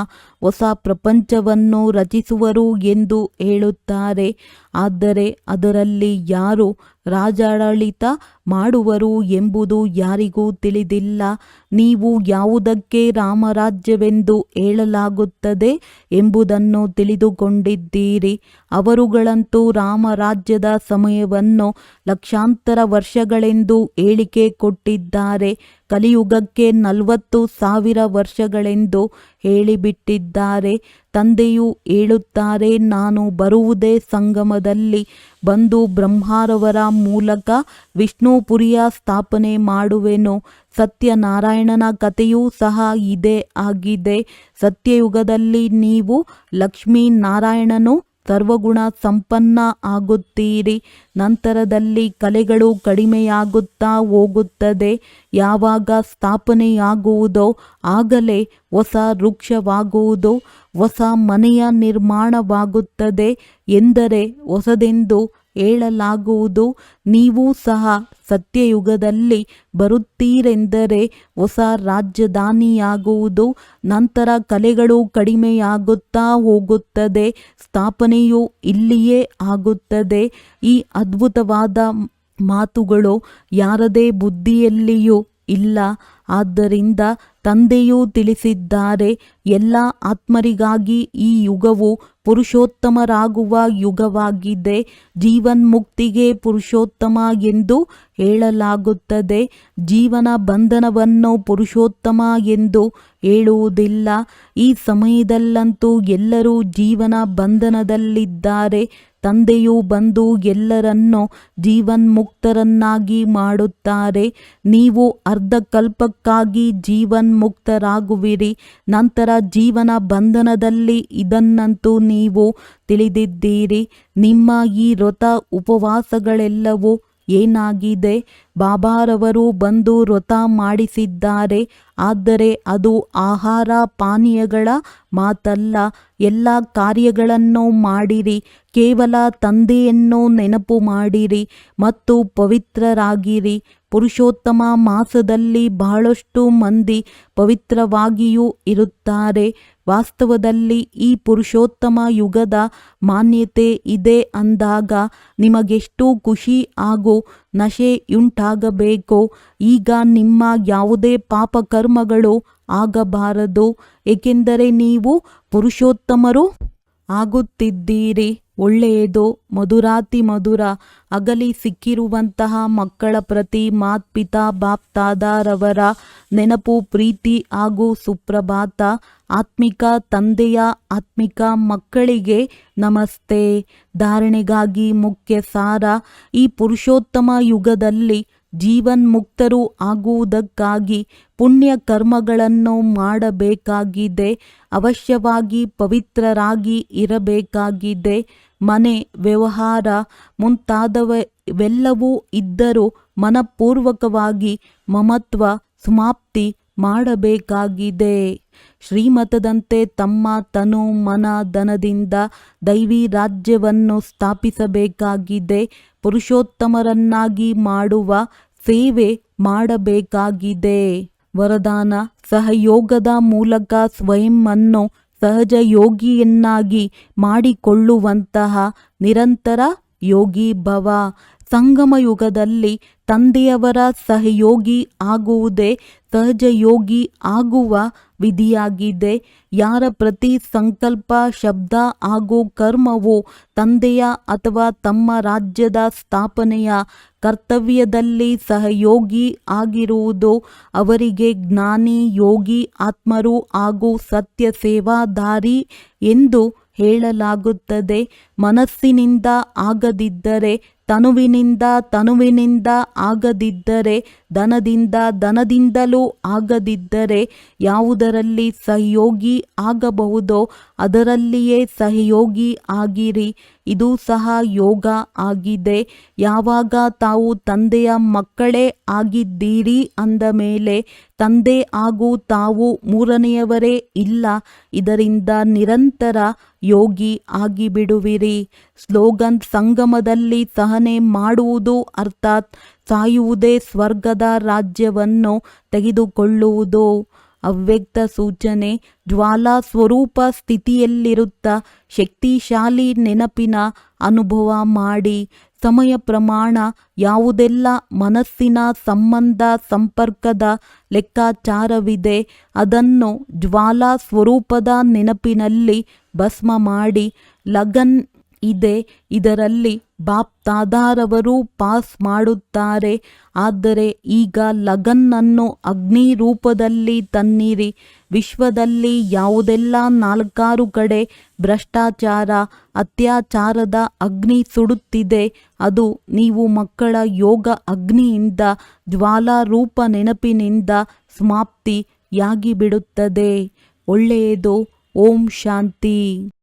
ಹೊಸ ಪ್ರಪಂಚವನ್ನು ರಚಿಸುವರು ಎಂದು ಹೇಳುತ್ತಾರೆ. ಆದರೆ ಅದರಲ್ಲಿ ಯಾರು ರಾಜಾಡಳಿತ ಮಾಡುವರು ಎಂಬುದು ಯಾರಿಗೂ ತಿಳಿದಿಲ್ಲ. ನೀವು ಯಾವುದಕ್ಕೆ ರಾಮರಾಜ್ಯವೆಂದು ಹೇಳಲಾಗುತ್ತದೆ ಎಂಬುದನ್ನು ತಿಳಿದುಕೊಂಡಿದ್ದೀರಿ. ಅವರುಗಳಂತೂ ರಾಮರಾಜ್ಯದ ಸಮಯವನ್ನು ಲಕ್ಷಾಂತರ ವರ್ಷಗಳೆಂದು ಹೇಳಿಕೆ ಕೊಟ್ಟಿದ್ದಾರೆ. ಕಲಿಯುಗಕ್ಕೆ 40,000 ವರ್ಷಗಳೆಂದು ಹೇಳಿಬಿಟ್ಟಿದ್ದಾರೆ. ತಂದೆಯು ಹೇಳುತ್ತಾರೆ, ನಾನು ಬರುವುದೇ ಸಂಗಮದಲ್ಲಿ ಬಂದು ಬ್ರಹ್ಮರವರ ಮೂಲಕ ವಿಷ್ಣುಪುರಿಯ ಸ್ಥಾಪನೆ ಮಾಡುವೆನು. ಸತ್ಯನಾರಾಯಣನ ಕಥೆಯೂ ಸಹ ಇದೇ ಆಗಿದೆ. ಸತ್ಯಯುಗದಲ್ಲಿ ನೀವು ಲಕ್ಷ್ಮೀನಾರಾಯಣನು ಸರ್ವಗುಣ ಸಂಪನ್ನ ಆಗುತ್ತೀರಿ. ನಂತರದಲ್ಲಿ ಕಲೆಗಳು ಕಡಿಮೆಯಾಗುತ್ತಾ ಹೋಗುತ್ತದೆ. ಯಾವಾಗ ಸ್ಥಾಪನೆಯಾಗುವುದೋ ಆಗಲೇ ಹೊಸ ವೃಕ್ಷವಾಗುವುದು, ಹೊಸ ಮನೆಯ ನಿರ್ಮಾಣವಾಗುತ್ತದೆ ಎಂದರೆ ಹೊಸದೆಂದು ಹೇಳಲಾಗುವುದು. ನೀವು ಸಹ ಸತ್ಯಯುಗದಲ್ಲಿ ಬರುತ್ತೀರೆಂದರೆ ಹೊಸ ರಾಜಧಾನಿಯಾಗುವುದು. ನಂತರ ಕಲೆಗಳು ಕಡಿಮೆಯಾಗುತ್ತಾ ಹೋಗುತ್ತದೆ, ಸ್ಥಾಪನೆಯು ಇಲ್ಲಿಯೇ ಆಗುತ್ತದೆ. ಈ ಅದ್ಭುತವಾದ ಮಾತುಗಳು ಯಾರದೇ ಬುದ್ಧಿಯಲ್ಲಿಯೂ ಇಲ್ಲ. ಆದ್ದರಿಂದ ತಂದೆಯೂ ತಿಳಿಸಿದ್ದಾರೆ, ಎಲ್ಲ ಆತ್ಮರಿಗಾಗಿ ಈ ಯುಗವು ಪುರುಷೋತ್ತಮರಾಗುವ ಯುಗವಾಗಿದೆ. ಜೀವನ್ಮುಕ್ತಿಗೆ ಪುರುಷೋತ್ತಮ ಎಂದು ಹೇಳಲಾಗುತ್ತದೆ. ಜೀವನ ಬಂಧನವನ್ನು ಪುರುಷೋತ್ತಮ ಎಂದು ಹೇಳುವುದಿಲ್ಲ. ಈ ಸಮಯದಲ್ಲಂತೂ ಎಲ್ಲರೂ ಜೀವನ ಬಂಧನದಲ್ಲಿದ್ದಾರೆ. ತಂದೆಯು ಬಂದು ಎಲ್ಲರನ್ನೂ ಜೀವನ್ಮುಕ್ತರನ್ನಾಗಿ ಮಾಡುತ್ತಾರೆ. ನೀವು ಅರ್ಧಕಲ್ಪಕ್ಕಾಗಿ ಜೀವನ್ಮುಕ್ತರಾಗುವಿರಿ, ನಂತರ ಜೀವನ ಬಂಧನದಲ್ಲಿ. ಇದನ್ನಂತೂ ನೀವು ತಿಳಿದಿದ್ದೀರಿ. ನಿಮ್ಮ ಈ ವ್ರತ ಉಪವಾಸಗಳೆಲ್ಲವೂ ಏನಾಗಿದೆ? ಬಾಬಾರವರು ಬಂದು ವ್ರತ ಮಾಡಿಸಿದ್ದಾರೆ, ಆದರೆ ಅದು ಆಹಾರ ಪಾನೀಯಗಳ ಮಾತಲ್ಲ. ಎಲ್ಲ ಕಾರ್ಯಗಳನ್ನು ಮಾಡಿರಿ, ಕೇವಲ ತಂದೆಯನ್ನು ನೆನಪು ಮಾಡಿರಿ ಮತ್ತು ಪವಿತ್ರರಾಗಿರಿ. ಪುರುಷೋತ್ತಮ ಮಾಸದಲ್ಲಿ ಬಹಳಷ್ಟು ಮಂದಿ ಪವಿತ್ರವಾಗಿಯೂ ಇರುತ್ತಾರೆ. ವಾಸ್ತವದಲ್ಲಿ ಈ ಪುರುಷೋತ್ತಮ ಯುಗದ ಮಾನ್ಯತೆ ಇದೆ ಅಂದಾಗ ನಿಮಗೆಷ್ಟು ಖುಷಿ ಹಾಗೂ ನಶೆಯುಂಟಾಗಬೇಕು. ಈಗ ನಿಮ್ಮ ಯಾವುದೇ ಪಾಪಕರ್ಮಗಳು ಆಗಬಾರದು, ಏಕೆಂದರೆ ನೀವು ಪುರುಷೋತ್ತಮರು ಆಗುತ್ತಿದ್ದೀರಿ. ಒಳ್ಳೆಯದು. ಮಧುರಾತಿ ಮಧುರ ಅಗಲಿ ಸಿಕ್ಕಿರುವಂತಹ ಮಕ್ಕಳ ಪ್ರತಿ ಮಾತ್ಪಿತಾ ಬಾಪ್ತಾದರವರ ನೆನಪು, ಪ್ರೀತಿ ಹಾಗೂ ಸುಪ್ರಭಾತ. ಆತ್ಮಿಕ ತಂದೆಯ ಆತ್ಮಿಕ ಮಕ್ಕಳಿಗೆ ನಮಸ್ತೆ. ಧಾರಣೆಗಾಗಿ ಮುಖ್ಯ ಸಾರ. ಈ ಪುರುಷೋತ್ತಮ ಯುಗದಲ್ಲಿ ಜೀವನ್ಮುಕ್ತರು ಆಗುವುದಕ್ಕಾಗಿ ಪುಣ್ಯ ಕರ್ಮಗಳನ್ನು ಮಾಡಬೇಕಾಗಿದೆ. ಅವಶ್ಯವಾಗಿ ಪವಿತ್ರರಾಗಿ ಇರಬೇಕಾಗಿದೆ. ಮನೆ, ವ್ಯವಹಾರ ಮುಂತಾದವೆಲ್ಲವೂ ಇದ್ದರೂ ಮನಪೂರ್ವಕವಾಗಿ ಮಮತ್ವ ಸಮಾಪ್ತಿ ಮಾಡಬೇಕಾಗಿದೆ. ಶ್ರೀಮತದಂತೆ ತಮ್ಮ ತನು ಮನ ಧನದಿಂದ ದೈವಿ ರಾಜ್ಯವನ್ನು ಸ್ಥಾಪಿಸಬೇಕಾಗಿದೆ. ಪುರುಷೋತ್ತಮರನ್ನಾಗಿ ಮಾಡುವ ಸೇವೆ ಮಾಡಬೇಕಾಗಿದೆ. ವರದಾನ: ಸಹಯೋಗದ ಮೂಲಕ ಸ್ವಯಂವನ್ನು ಸಹಜ ಯೋಗಿಯನ್ನಾಗಿ ಮಾಡಿಕೊಳ್ಳುವಂತಹ ನಿರಂತರ ಯೋಗಿ ಭವ. ಸಂಗಮ ಯುಗದಲ್ಲಿ ತಂದೆಯವರ ಸಹಯೋಗಿ ಆಗುವುದೇ ಸಹಜ ಯೋಗಿ ಆಗುವ ವಿಧಿಯಾಗಿದೆ. ಯಾರ ಪ್ರತಿ ಸಂಕಲ್ಪ, ಶಬ್ದ ಹಾಗೂ ಕರ್ಮವು ತಂದೆಯ ಅಥವಾ ತಮ್ಮ ರಾಜ್ಯದ ಸ್ಥಾಪನೆಯ ಕರ್ತವ್ಯದಲ್ಲಿ ಸಹಯೋಗಿ ಆಗಿರುವುದು ಅವರಿಗೆ ಜ್ಞಾನಿ, ಯೋಗಿ, ಆತ್ಮರು ಹಾಗೂ ಸತ್ಯ ಸೇವಾದಾರಿ ಎಂದು ಹೇಳಲಾಗುತ್ತದೆ. ಮನಸ್ಸಿನಿಂದ ಆಗದಿದ್ದರೆ ತನುವಿನಿಂದ, ತನುವಿನಿಂದ ಆಗದಿದ್ದರೆ ಧನದಿಂದ, ಧನದಿಂದಲೂ ಆಗದಿದ್ದರೆ ಯಾವುದರಲ್ಲಿ ಸಹಯೋಗಿ ಆಗಬಹುದೋ ಅದರಲ್ಲಿಯೇ ಸಹಯೋಗಿ ಆಗಿರಿ. ಇದು ಸಹ ಯೋಗ ಆಗಿದೆ. ಯಾವಾಗ ತಾವು ತಂದೆಯ ಮಕ್ಕಳೇ ಆಗಿದ್ದೀರಿ ಅಂದ ಮೇಲೆ ತಂದೆ ಹಾಗೂ ತಾವು ಮೂರನೆಯವರೇ ಇಲ್ಲ. ಇದರಿಂದ ನಿರಂತರ ಯೋಗಿ ಆಗಿಬಿಡುವಿರಿ. ಸ್ಲೋಗನ್: ಸಂಗಮದಲ್ಲಿ ಸಹನೆ ಮಾಡುವುದು ಅರ್ಥಾತ್ ಸಾಯುವುದೇ ಸ್ವರ್ಗದ ರಾಜ್ಯವನ್ನು ತೆಗೆದುಕೊಳ್ಳುವುದು. ಅವ್ಯಕ್ತ ಸೂಚನೆ: ಜ್ವಾಲಾ ಸ್ವರೂಪ ಸ್ಥಿತಿಯಲ್ಲಿರುತ್ತಾ ಶಕ್ತಿಶಾಲಿ ನೆನಪಿನ ಅನುಭವ ಮಾಡಿ. ಸಮಯ ಪ್ರಮಾಣ: ಯಾವುದೆಲ್ಲ ಮನಸ್ಸಿನ ಸಂಬಂಧ ಸಂಪರ್ಕದ ಲೆಕ್ಕಾಚಾರವಿದೆ ಅದನ್ನು ಜ್ವಾಲಾ ಸ್ವರೂಪದ ನೆನಪಿನಲ್ಲಿ ಭಸ್ಮ ಮಾಡಿ. ಲಗನ್ ಇದೆ, ಇದರಲ್ಲಿ ಬಾಪ್ ದಾದಾರವರು ಪಾಸ್ ಮಾಡುತ್ತಾರೆ. ಆದರೆ ಈಗ ಲಗನ್ನನ್ನು ಅಗ್ನಿ ರೂಪದಲ್ಲಿ ತನ್ನಿರಿ. ವಿಶ್ವದಲ್ಲಿ ಯಾವುದೆಲ್ಲ 4 ಕಡೆ ಭ್ರಷ್ಟಾಚಾರ, ಅತ್ಯಾಚಾರದ ಅಗ್ನಿ ಸುಡುತ್ತಿದೆ, ಅದು ನೀವು ಮಕ್ಕಳ ಯೋಗ ಅಗ್ನಿಯಿಂದ, ಜ್ವಾಲಾರೂಪ ನೆನಪಿನಿಂದ ಸಮಾಪ್ತಿಯಾಗಿ ಬಿಡುತ್ತದೆ. ಒಳ್ಳೆಯದು. ಓಂ ಶಾಂತಿ.